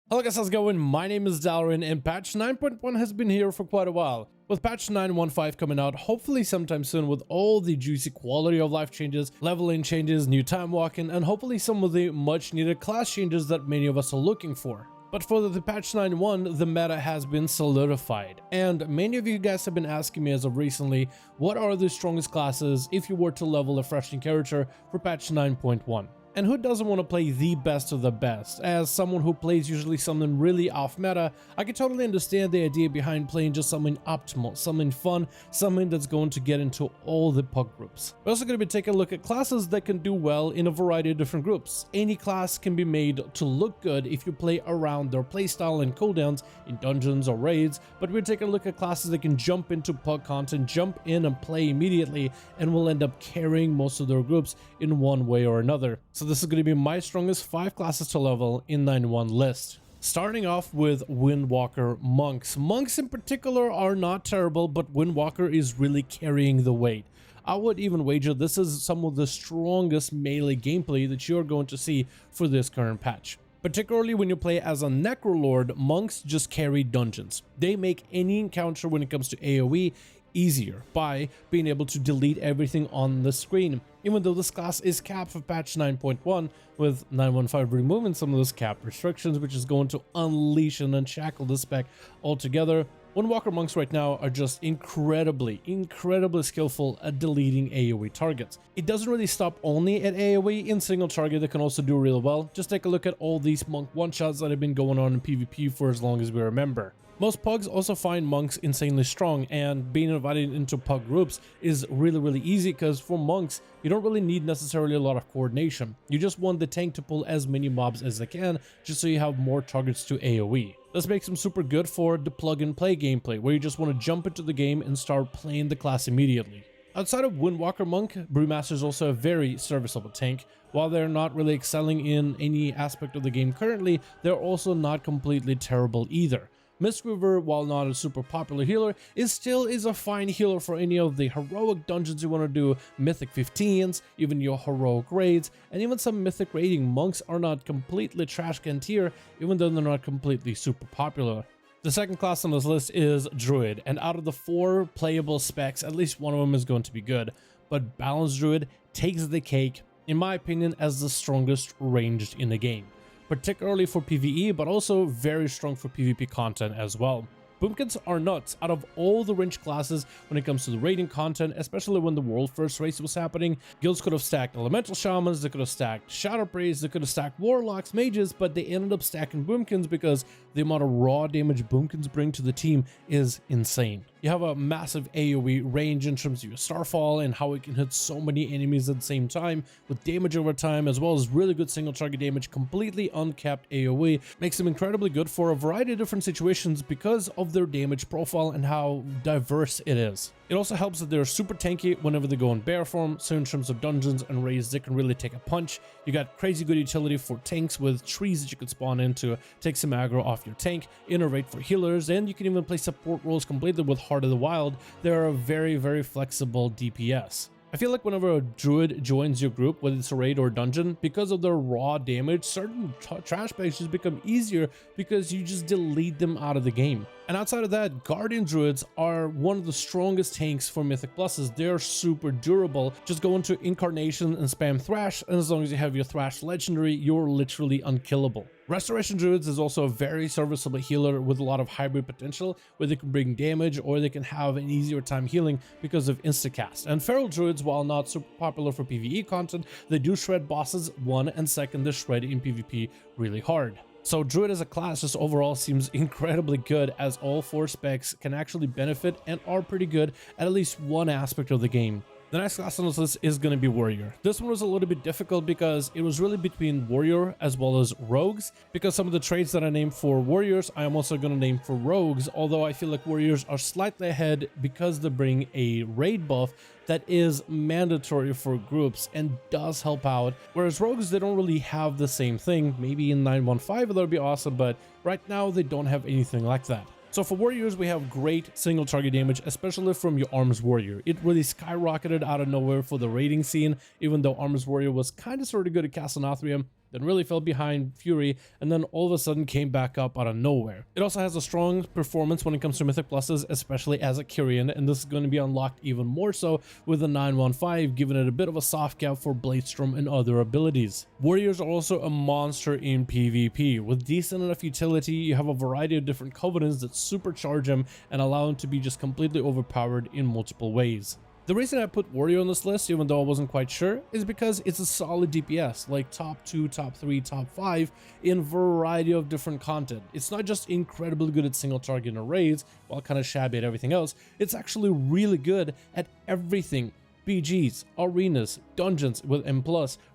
Hello guys, how's it going? My name is Dalaran and patch 9.1 has been here for quite a while. With patch 9.1.5 coming out hopefully sometime soon with all the juicy quality of life changes, leveling changes, new time walking, and hopefully some of the much needed class changes that many of us are looking for. But for the patch 9.1, the meta has been solidified, and many of you guys have been asking me as of recently, what are the strongest classes if you were to level a freshing character for patch 9.1? And who doesn't want to play the best of the best? As someone who plays usually something really off meta, I can totally understand the idea behind playing just something optimal, something fun, something that's going to get into all the puck groups. We're also going to be taking a look at classes that can do well in a variety of different groups. Any class can be made to look good if you play around their playstyle and cooldowns in dungeons or raids, but we're taking a look at classes that can jump into puck content, jump in and play immediately, and will end up carrying most of their groups in one way or another. So this is going to be my strongest 5 classes to level in 9.1 list. Starting off with Windwalker Monks. Monks in particular are not terrible, but Windwalker is really carrying the weight. I would even wager this is some of the strongest melee gameplay that you're going to see for this current patch. Particularly when you play as a Necrolord, Monks just carry dungeons. They make any encounter when it comes to AoE easier by being able to delete everything on the screen, even though this class is capped for patch 9.1, with 9.1.5 removing some of those cap restrictions, which is going to unleash and unshackle the spec altogether. Windwalker Monks right now are just incredibly skillful at deleting AoE targets. It doesn't really stop only at AoE. In single target, they can also do really well. Just take a look at all these monk one-shots that have been going on in PvP for as long as we remember. Most pugs also find monks insanely strong, and being invited into pug groups is really easy because for monks, you don't really need necessarily a lot of coordination. You just want the tank to pull as many mobs as they can, just so you have more targets to AoE. This makes them super good for the plug and play gameplay, where you just want to jump into the game and start playing the class immediately. Outside of Windwalker Monk, Brewmaster is also a very serviceable tank. While they're not really excelling in any aspect of the game currently, they're also not completely terrible either. Mistweaver, while not a super popular healer, still is a fine healer for any of the heroic dungeons you want to do, mythic 15s, even your heroic raids, and even some mythic raiding. Monks are not completely trash can tier, even though they're not completely super popular. The second class on this list is Druid, and out of the 4 playable specs, at least one of them is going to be good, but Balanced Druid takes the cake, in my opinion, as the strongest ranged in the game. Particularly for PvE, but also very strong for PvP content as well. Boomkins are nuts. Out of all the range classes when it comes to the raiding content, especially when the world first race was happening, guilds could have stacked elemental shamans, they could have stacked shadow priests, they could have stacked warlocks, mages, but they ended up stacking boomkins because the amount of raw damage boomkins bring to the team is insane. You have a massive AoE range in terms of your starfall and how it can hit so many enemies at the same time with damage over time, as well as really good single target damage, completely uncapped AoE. Makes them incredibly good for a variety of different situations because of their damage profile and how diverse it is. It also helps that they're super tanky whenever they go in bear form, so in terms of dungeons and raids, they can really take a punch. You got crazy good utility for tanks with trees that you could spawn into, take some aggro off your tank, innervate for healers, and you can even play support roles completely with Heart of the Wild. They're a very flexible DPS. I feel like whenever a druid joins your group, whether it's a raid or dungeon, because of their raw damage, certain trash bags just become easier because you just delete them out of the game. And outside of that, Guardian Druids are one of the strongest tanks for Mythic Pluses. They're super durable. Just go into Incarnation and spam Thrash, and as long as you have your Thrash Legendary, you're literally unkillable. Restoration Druids is also a very serviceable healer with a lot of hybrid potential, where they can bring damage or they can have an easier time healing because of instacast. And Feral Druids, while not super popular for PvE content, they do shred bosses 1 and 2nd to shred in PvP really hard. So Druid as a class just overall seems incredibly good, as all 4 specs can actually benefit and are pretty good at least one aspect of the game. The next class on this list is going to be Warrior. This one was a little bit difficult because it was really between Warrior as well as Rogues, because some of the traits that I named for Warriors, I am also going to name for Rogues, although I feel like Warriors are slightly ahead because they bring a raid buff that is mandatory for groups and does help out, whereas Rogues, they don't really have the same thing. Maybe in 9.1.5 that would be awesome, but right now they don't have anything like that. So for warriors, we have great single target damage, especially from your Arms Warrior. It really skyrocketed out of nowhere for the raiding scene, even though Arms Warrior was kind of sort of good at Castle Nathrium. then really fell behind Fury, and then all of a sudden came back up out of nowhere. It also has a strong performance when it comes to Mythic Pluses, especially as a Kyrian, and this is going to be unlocked even more so with the 9.1.5, giving it a bit of a soft cap for Bladestorm and other abilities. Warriors are also a monster in PvP. With decent enough utility, you have a variety of different covenants that supercharge them and allow them to be just completely overpowered in multiple ways. The reason I put Warrior on this list, even though I wasn't quite sure, is because it's a solid DPS, like top 2, top 3, top 5 in a variety of different content. It's not just incredibly good at single target and raids, while kind of shabby at everything else, it's actually really good at everything. BGs, arenas, dungeons with M+,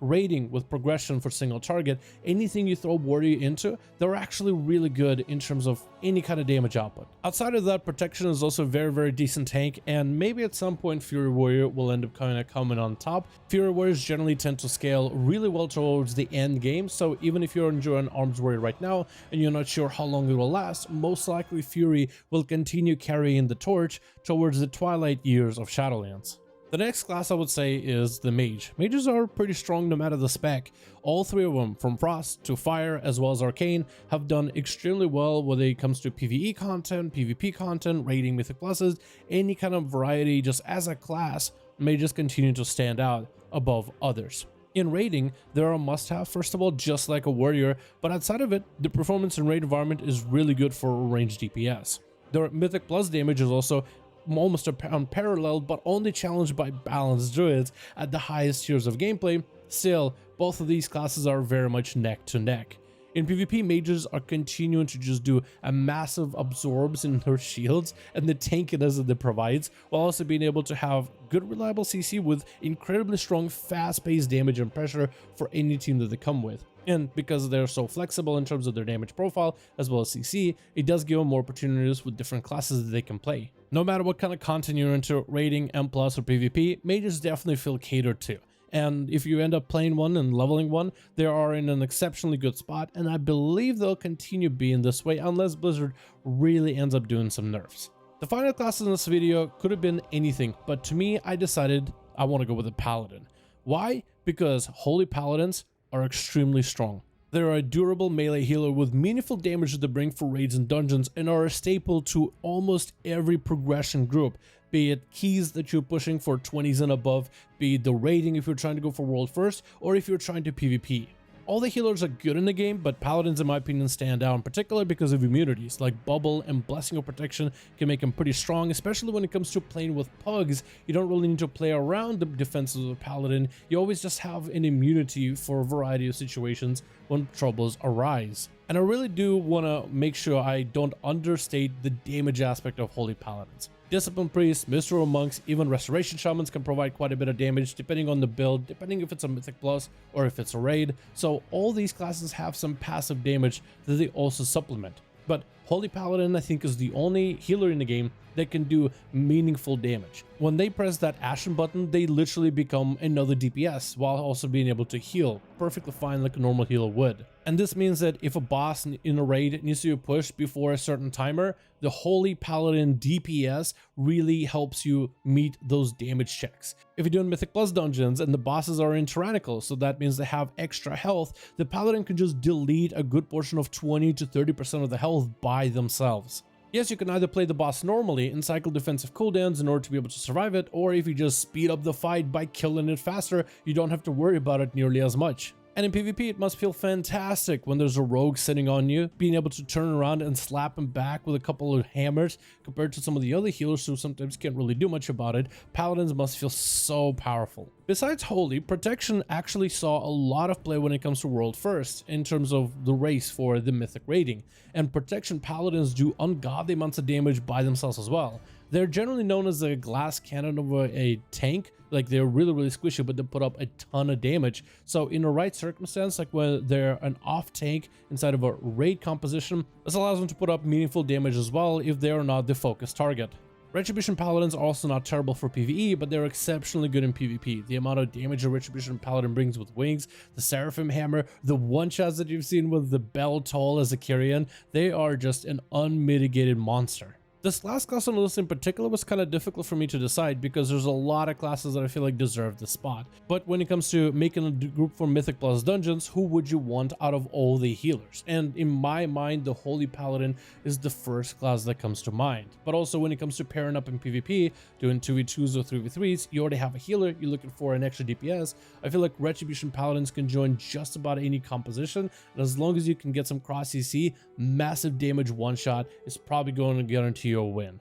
raiding with progression for single target, anything you throw Warrior into, they're actually really good in terms of any kind of damage output. Outside of that, protection is also a very decent tank, and maybe at some point Fury Warrior will end up kind of coming on top. Fury Warriors generally tend to scale really well towards the end game, so even if you're enjoying Arms Warrior right now and you're not sure how long it will last, most likely Fury will continue carrying the torch towards the twilight years of Shadowlands. The next class I would say is the Mage. Mages are pretty strong no matter the spec. All three of them, from Frost to Fire as well as Arcane, have done extremely well when it comes to PvE content, PvP content, raiding Mythic Pluses, any kind of variety. Just as a class, Mages continue to stand out above others. In raiding, they're a must-have, first of all, just like a Warrior, but outside of it, the performance in raid environment is really good for ranged DPS. Their Mythic Plus damage is also almost unparalleled, but only challenged by balanced druids at the highest tiers of gameplay. Still, both of these classes are very much neck to neck. In PvP, mages are continuing to just do a massive absorbs in their shields and the tankiness that it provides, while also being able to have good reliable CC with incredibly strong fast-paced damage and pressure for any team that they come with. And because they're so flexible in terms of their damage profile as well as CC, it does give them more opportunities with different classes that they can play. No matter what kind of content you're into, raiding, M+, or PvP, mages definitely feel catered to. And if you end up playing one and leveling one, they are in an exceptionally good spot, and I believe they'll continue being this way unless Blizzard really ends up doing some nerfs. The final class in this video could have been anything, but to me, I decided I want to go with a Paladin. Why? Because Holy Paladins are extremely strong. They're a durable melee healer with meaningful damage that they bring for raids and dungeons, and are a staple to almost every progression group, be it keys that you're pushing for 20s and above, be it the raiding if you're trying to go for world first, or if you're trying to PvP. All the healers are good in the game, but Paladins in my opinion stand out in particular because of immunities, like Bubble and Blessing of Protection can make them pretty strong, especially when it comes to playing with pugs. You don't really need to play around the defenses of a Paladin, you always just have an immunity for a variety of situations when troubles arise. And I really do want to make sure I don't understate the damage aspect of Holy Paladins. Discipline Priests, Mystical Monks, even Restoration Shamans can provide quite a bit of damage depending on the build, depending if it's a Mythic Plus or if it's a raid. So all these classes have some passive damage that they also supplement. But Holy Paladin, I think, is the only healer in the game that can do meaningful damage. When they press that Ashen button, they literally become another DPS while also being able to heal perfectly fine like a normal healer would. And this means that if a boss in a raid needs to be pushed before a certain timer, the Holy Paladin DPS really helps you meet those damage checks. If you're doing Mythic Plus dungeons and the bosses are in tyrannical, so that means they have extra health, the Paladin can just delete a good portion of 20 to 30% of the health by themselves. Yes, you can either play the boss normally and cycle defensive cooldowns in order to be able to survive it, or if you just speed up the fight by killing it faster, you don't have to worry about it nearly as much. And in PvP, it must feel fantastic when there's a rogue sitting on you, being able to turn around and slap him back with a couple of hammers compared to some of the other healers who sometimes can't really do much about it. Paladins must feel so powerful. Besides Holy, Protection actually saw a lot of play when it comes to World First in terms of the race for the Mythic rating, and Protection Paladins do ungodly amounts of damage by themselves as well. They're generally known as a glass cannon of a tank. Like, they're really squishy, but they put up a ton of damage. So in the right circumstance, like when they're an off tank inside of a raid composition, this allows them to put up meaningful damage as well if they are not the focus target. Retribution Paladins are also not terrible for PvE, but they're exceptionally good in PvP. The amount of damage a Retribution Paladin brings with wings, the Seraphim Hammer, the one-shots that you've seen with the Bell Toll as a Kyrian, they are just an unmitigated monster. This last class on the list in particular was kind of difficult for me to decide because there's a lot of classes that I feel like deserve the spot. But when it comes to making a group for Mythic Plus dungeons, who would you want out of all the healers? And in my mind, the Holy Paladin is the first class that comes to mind. But also when it comes to pairing up in PvP, doing 2v2s or 3v3s, you already have a healer, you're looking for an extra DPS. I feel like Retribution Paladins can join just about any composition, and as long as you can get some cross CC, massive damage one shot is probably going to guarantee you a win.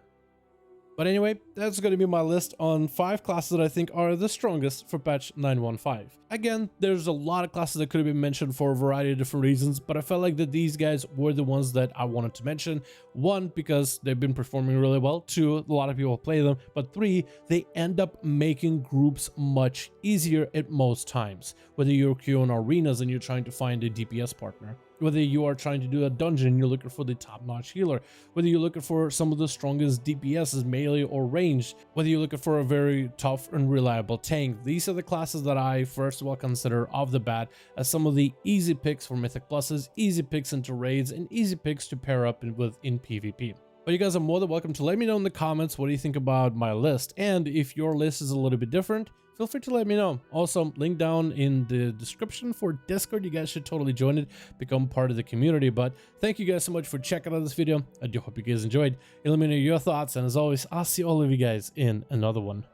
But anyway, that's going to be my list on 5 classes that I think are the strongest for patch 9.1.5. Again, there's a lot of classes that could have been mentioned for a variety of different reasons, but I felt like that these guys were the ones that I wanted to mention. 1, because they've been performing really well. 2, a lot of people play them. But 3, they end up making groups much easier at most times. Whether you're queuing arenas and you're trying to find a DPS partner, whether you are trying to do a dungeon and you're looking for the top-notch healer, whether you're looking for some of the strongest DPSs, melee or ranged, whether you're looking for a very tough and reliable tank, these are the classes that I first of all consider off the bat as some of the easy picks for Mythic Pluses, easy picks into raids, and easy picks to pair up with in PvP. But you guys are more than welcome to let me know in the comments what do you think about my list, and if your list is a little bit different, feel free to let me know. Also, link down in the description for Discord. You guys should totally join it, become part of the community. But thank you guys so much for checking out this video. I do hope you guys enjoyed. Let me know your thoughts, and as always, I'll see all of you guys in another one.